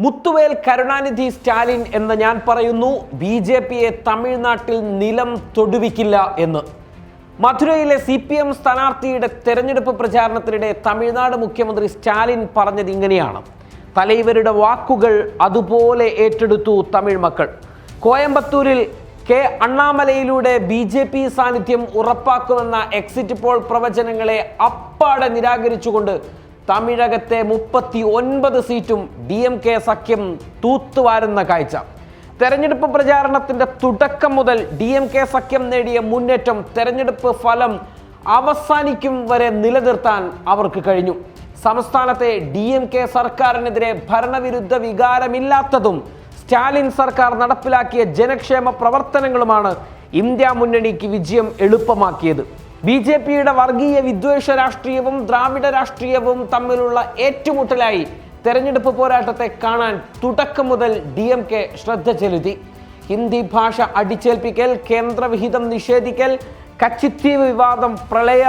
മുത്തുവേൽ കരുണാനിധി സ്റ്റാലിൻ എന്ന് ഞാൻ പറയുന്നു, ബി.ജെ.പിയെ തമിഴ്നാട്ടിൽ നിലം തൊടുവിക്കില്ല എന്ന്. മധുരയിലെ CPM സ്ഥാനാർത്ഥിയുടെ തെരഞ്ഞെടുപ്പ് പ്രചാരണത്തിനിടെ തമിഴ്നാട് മുഖ്യമന്ത്രി സ്റ്റാലിൻ പറഞ്ഞത് ഇങ്ങനെയാണ്. തലൈവരുടെ വാക്കുകൾ അതുപോലെ ഏറ്റെടുത്തു തമിഴ് മക്കൾ. കോയമ്പത്തൂരിൽ കെ അണ്ണാമലയിലൂടെ ബി.ജെ.പി സാന്നിധ്യം ഉറപ്പാക്കുമെന്ന എക്സിറ്റ് പോൾ പ്രവചനങ്ങളെ അപ്പാടെ നിരാകരിച്ചുകൊണ്ട് തമിഴകത്തെ 39 സീറ്റും DMK സഖ്യം തൂത്തുവാരുന്ന കാഴ്ച. തെരഞ്ഞെടുപ്പ് പ്രചാരണത്തിന്റെ തുടക്കം മുതൽ DMK സഖ്യം നേടിയ മുന്നേറ്റം തെരഞ്ഞെടുപ്പ് ഫലം അവസാനിക്കും വരെ നിലനിർത്താൻ അവർക്ക് കഴിഞ്ഞു. സംസ്ഥാനത്തെ DMK സർക്കാരിനെതിരെ ഭരണവിരുദ്ധ വികാരമില്ലാത്തതും സ്റ്റാലിൻ സർക്കാർ നടപ്പിലാക്കിയ ജനക്ഷേമ പ്രവർത്തനങ്ങളുമാണ് ഇന്ത്യ മുന്നണിക്ക് വിജയം എളുപ്പമാക്കിയത്. ബി.ജെ.പിയുടെ വർഗീയ വിദ്വേഷ രാഷ്ട്രീയവും ദ്രാവിഡ രാഷ്ട്രീയവും തമ്മിലുള്ള ഏറ്റുമുട്ടലായി തെരഞ്ഞെടുപ്പ് പോരാട്ടത്തെ കാണാൻ തുടക്കം മുതൽ DMK ശ്രദ്ധ ചെലുത്തി. ഹിന്ദി ഭാഷ അടിച്ചേൽപ്പിക്കൽ, കേന്ദ്രവിഹിതം നിഷേധിക്കൽ, കച്ചിത്തീവ് വിവാദം, പ്രളയ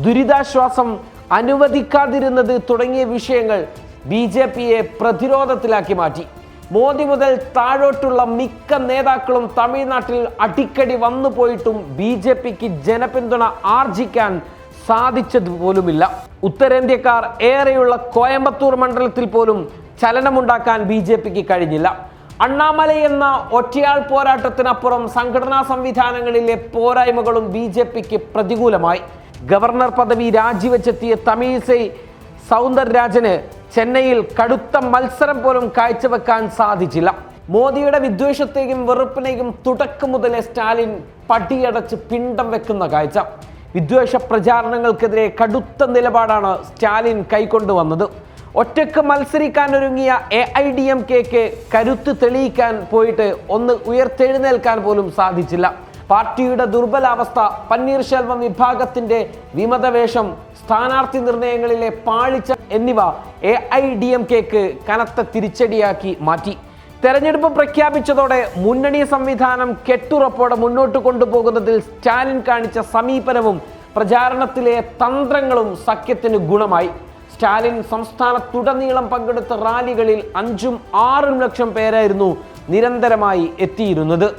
ദുരിതാശ്വാസം അനുവദിക്കാതിരുന്നത് തുടങ്ങിയ വിഷയങ്ങൾ ബി.ജെ.പിയെ പ്രതിരോധത്തിലാക്കി മാറ്റി. മോദി മുതൽ താഴോട്ടുള്ള മിക്ക നേതാക്കളും തമിഴ്നാട്ടിൽ അടിക്കടി വന്നു പോയിട്ടും ബി.ജെ.പിക്ക് ജനപിന്തുണ ആർജിക്കാൻ സാധിച്ചതുപോലുമില്ല. ഉത്തരേന്ത്യക്കാർ ഏറെയുള്ള കോയമ്പത്തൂർ മണ്ഡലത്തിൽ പോലും ചലനമുണ്ടാക്കാൻ ബി.ജെ.പിക്ക് കഴിഞ്ഞില്ല. അണ്ണാമല എന്ന ഒറ്റയാൾ പോരാട്ടത്തിനപ്പുറം സംഘടനാ സംവിധാനങ്ങളിലെ പോരായ്മകളും ബി.ജെ.പിക്ക് പ്രതികൂലമായി. ഗവർണർ പദവി രാജിവെച്ചെത്തിയ തമിഴിസൈ സൗന്ദരരാജന് ചെന്നൈയിൽ കടുത്ത മത്സരം പോലും കാഴ്ചവെക്കാൻ സാധിച്ചില്ല. മോദിയുടെ വിദ്വേഷത്തെയും വെറുപ്പിനെയും തുടക്കം മുതലേ സ്റ്റാലിൻ പടിയടച്ച് പിണ്ടം വെക്കുന്ന കാഴ്ച. വിദ്വേഷ പ്രചാരണങ്ങൾക്കെതിരെ കടുത്ത നിലപാടാണ് സ്റ്റാലിൻ കൈക്കൊണ്ടുവന്നത്. ഒറ്റക്ക് മത്സരിക്കാനൊരുങ്ങിയ AIDMKക്ക് കരുത്ത് തെളിയിക്കാൻ പോയിട്ട് ഒന്ന് ഉയർത്തെഴുന്നേൽക്കാൻ പോലും സാധിച്ചില്ല. പാർട്ടിയുടെ ദുർബലാവസ്ഥ, പന്നീർശെൽവം വിഭാഗത്തിന്റെ വിമതവേഷം, സ്ഥാനാർത്ഥി നിർണയങ്ങളിലെ പാളിച്ച എന്നിവ AIDMKക്ക് കനത്ത തിരിച്ചടിയാക്കി മാറ്റി. തെരഞ്ഞെടുപ്പ് പ്രഖ്യാപിച്ചതോടെ മുന്നണി സംവിധാനം കെട്ടുറപ്പോടെ മുന്നോട്ട് കൊണ്ടുപോകുന്നതിൽ സ്റ്റാലിൻ കാണിച്ച സമീപനവും പ്രചാരണത്തിലെ തന്ത്രങ്ങളും സഖ്യത്തിന് ഗുണമായി. സ്റ്റാലിൻ സംസ്ഥാനത്തുടനീളം പങ്കെടുത്ത റാലികളിൽ 5-6 ലക്ഷം പേരായിരുന്നു നിരന്തരമായി എത്തിയിരുന്നത്.